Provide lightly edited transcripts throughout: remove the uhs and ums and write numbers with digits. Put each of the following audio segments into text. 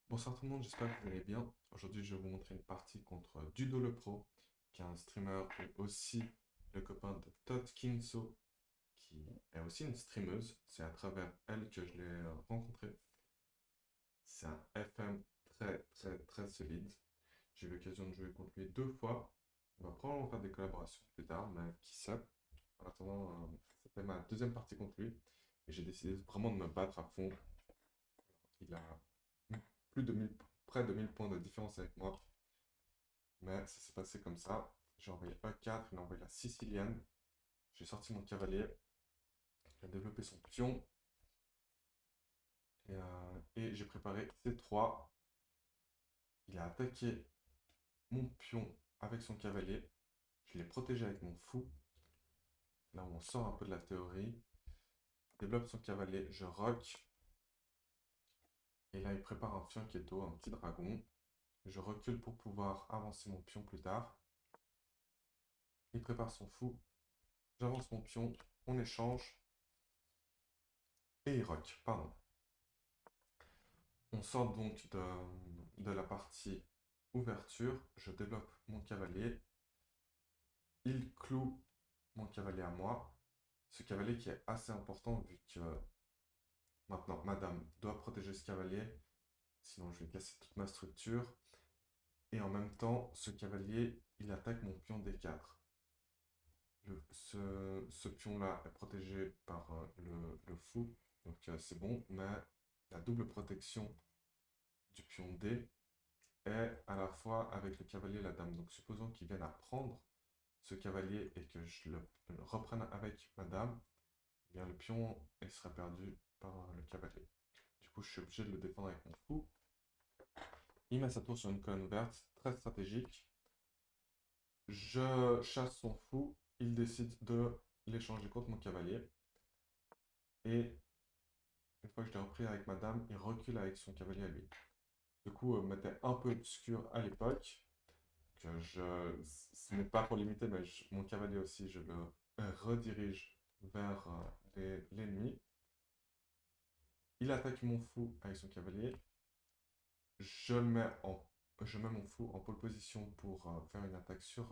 Bonsoir tout le monde, j'espère que vous allez bien. Aujourd'hui, je vais vous montrer une partie contre Dudo le Pro, qui est un streamer et aussi le copain de Todd Kinso, qui est aussi une streameuse. C'est à travers elle que je l'ai rencontré. C'est un FM très très très solide. J'ai eu l'occasion de jouer contre lui 2 fois. On va probablement faire des collaborations plus tard, mais qui sait. En attendant, c'était ma deuxième partie contre lui. Et j'ai décidé vraiment de me battre à fond. Il a plus de 1000, près de 1000 points de différence avec moi. Mais ça s'est passé comme ça. J'ai envoyé E4, il a envoyé la Sicilienne. J'ai sorti mon cavalier. Il a développé son pion. Et j'ai préparé C3. Il a attaqué mon pion avec son cavalier. Je l'ai protégé avec mon fou. Là où on sort un peu de la théorie. Il développe son cavalier, je rock. Et là, il prépare un fianchetto, un petit dragon. Je recule pour pouvoir avancer mon pion plus tard. Il prépare son fou. J'avance mon pion. On échange. Et il rock, pardon. On sort donc de la partie ouverture. Je développe mon cavalier. Il cloue mon cavalier à moi. Ce cavalier qui est assez important vu que maintenant madame doit protéger ce cavalier. Sinon je vais casser toute ma structure. Et en même temps, ce cavalier, il attaque mon pion D4. Ce pion-là est protégé par le fou. Donc c'est bon. Mais la double protection du pion D est à la fois avec le cavalier et la dame. Donc supposons qu'il vienne à prendre ce cavalier et que je le reprenne avec ma dame, eh bien le pion il serait perdu par le cavalier. Du coup, je suis obligé de le défendre avec mon fou. Il met sa tour sur une colonne ouverte, très stratégique. Je chasse son fou, il décide de l'échanger contre mon cavalier. Et une fois que je l'ai repris avec ma dame, il recule avec son cavalier à lui. Du coup, m'était un peu obscur à l'époque. Que ce n'est pas pour limiter, mais mon cavalier aussi, je le redirige vers l'ennemi. Il attaque mon fou avec son cavalier. Je le mets je mets mon fou en pole position pour faire une attaque sur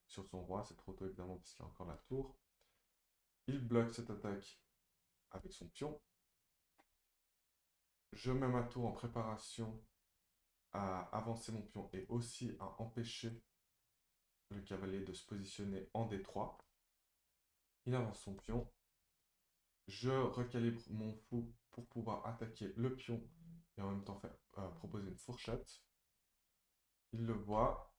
son roi. C'est trop tôt évidemment parce qu'il y a encore la tour. Il bloque cette attaque avec son pion. Je mets ma tour en préparation à avancer mon pion et aussi à empêcher le cavalier de se positionner en D3. Il avance son pion. Je recalibre mon fou pour pouvoir attaquer le pion et en même temps proposer une fourchette. Il le voit.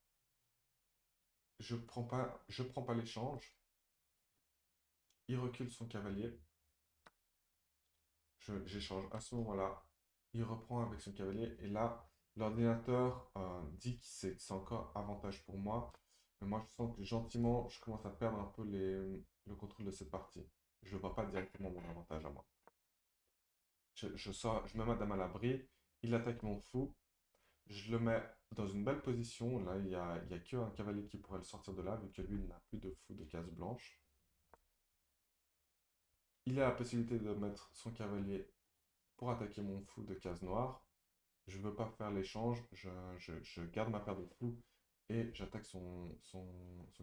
Je prends pas l'échange. Il recule son cavalier. J'échange à ce moment-là. Il reprend avec son cavalier. Et là, l'ordinateur dit que c'est encore avantage pour moi. Mais moi, je sens que gentiment, je commence à perdre un peu le contrôle de cette partie. Je ne vois pas directement mon avantage à moi. Je mets ma dame à l'abri. Il attaque mon fou. Je le mets dans une belle position. Là, il y a qu'un cavalier qui pourrait le sortir de là, vu que lui n'a plus de fou de case blanche. Il a la possibilité de mettre son cavalier pour attaquer mon fou de case noire. Je ne veux pas faire l'échange. Je garde ma paire de fous et j'attaque son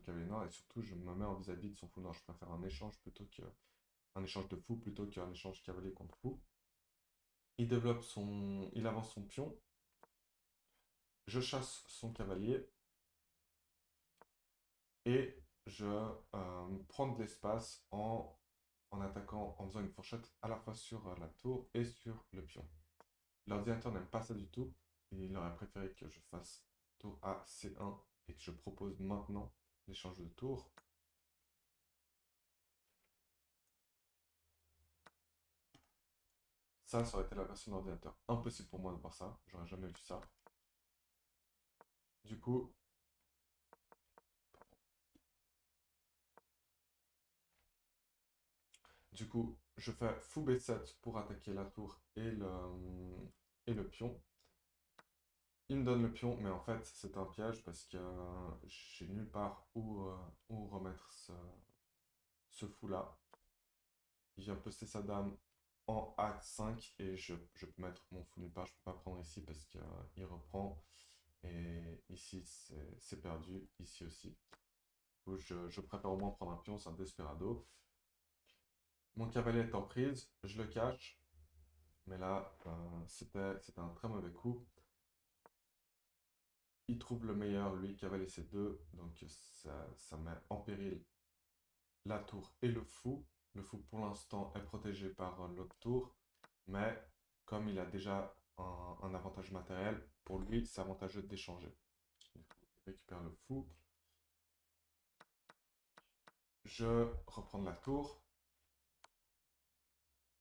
cavalier noir. Et surtout, je me mets en vis-à-vis de son fou noir. Je préfère un échange de fou plutôt qu'un échange cavalier contre fou. Il avance son pion. Je chasse son cavalier. Et je prends de l'espace en attaquant, en faisant une fourchette à la fois sur la tour et sur le pion. L'ordinateur n'aime pas ça du tout. Et il aurait préféré que je fasse tour A, C1 et que je propose maintenant l'échange de tour. Ça aurait été la version d'ordinateur. Impossible pour moi de voir ça. J'aurais jamais vu ça. Du coup, je fais fou B7 pour attaquer la tour et le pion. Il me donne le pion, mais en fait, c'est un piège parce que j'ai nulle part où remettre ce fou-là. Il vient poster sa dame en A5 et je peux mettre mon fou nulle part. Je peux pas prendre ici parce qu'il reprend. Et ici, c'est perdu. Ici aussi. Du coup, je préfère au moins prendre un pion, c'est un desperado. Mon cavalier est en prise, je le cache. Mais là, c'était un très mauvais coup. Il trouve le meilleur, lui, cavalier C2. Donc ça met en péril la tour et le fou. Le fou, pour l'instant, est protégé par l'autre tour. Mais comme il a déjà un avantage matériel, pour lui, c'est avantageux d'échanger. Il récupère le fou. Je reprends la tour.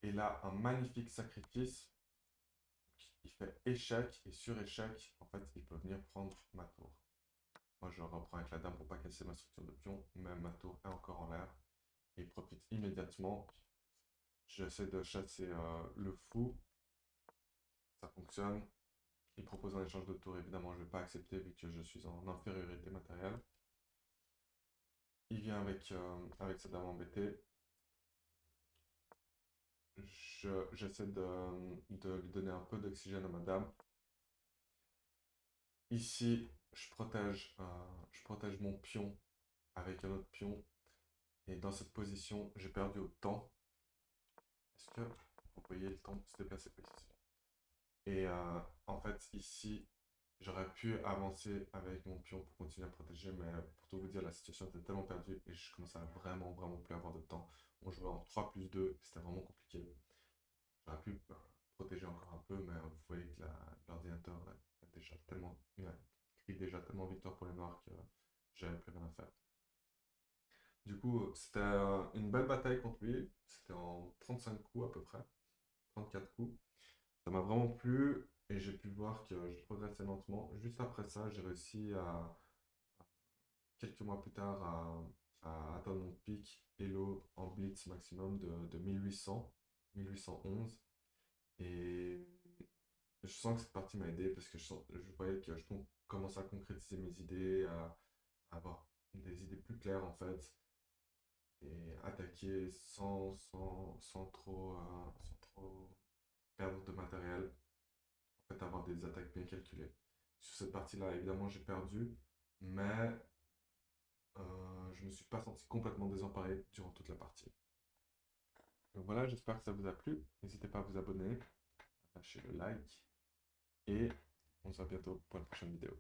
Et là, un magnifique sacrifice. Il fait échec. Et sur échec, en fait, il peut venir prendre ma tour. Moi, je reprends avec la dame pour pas casser ma structure de pion. Mais ma tour est encore en l'air. Et il profite immédiatement. J'essaie de chasser le fou. Ça fonctionne. Il propose un échange de tour. Évidemment, je ne vais pas accepter vu que je suis en infériorité matérielle. Il vient avec sa dame embêtée. J'essaie de lui donner un peu d'oxygène à ma dame. Ici, je protège mon pion avec un autre pion. Et dans cette position, j'ai perdu au temps. Est-ce que vous voyez le temps se déplacer ici? Et en fait, ici, j'aurais pu avancer avec mon pion pour continuer à protéger, mais pour tout vous dire, la situation était tellement perdue et je commençais à vraiment, vraiment plus avoir de temps. On jouait en 3+2, c'était vraiment compliqué. J'aurais pu protéger encore un peu, mais vous voyez que l'ordinateur a déjà tellement, il a écrit déjà tellement victoire pour les Noirs que j'avais plus rien à faire. Du coup, c'était une belle bataille contre lui. C'était en 35 coups à peu près, 34 coups. Ça m'a vraiment plu et j'ai pu voir que je progressais lentement. Juste après ça, j'ai réussi quelques mois plus tard, à atteindre mon pic Elo en blitz maximum de 1800, 1811. Et je sens que cette partie m'a aidé parce que je voyais que je commençais à concrétiser mes idées, à avoir des idées plus claires en fait, et attaquer sans trop perdre de matériel. En fait, avoir des attaques bien calculées. Sur cette partie-là, évidemment, j'ai perdu, mais je ne me suis pas senti complètement désemparé durant toute la partie. Donc voilà, j'espère que ça vous a plu. N'hésitez pas à vous abonner, à lâcher le like, et on se voit bientôt pour la prochaine vidéo.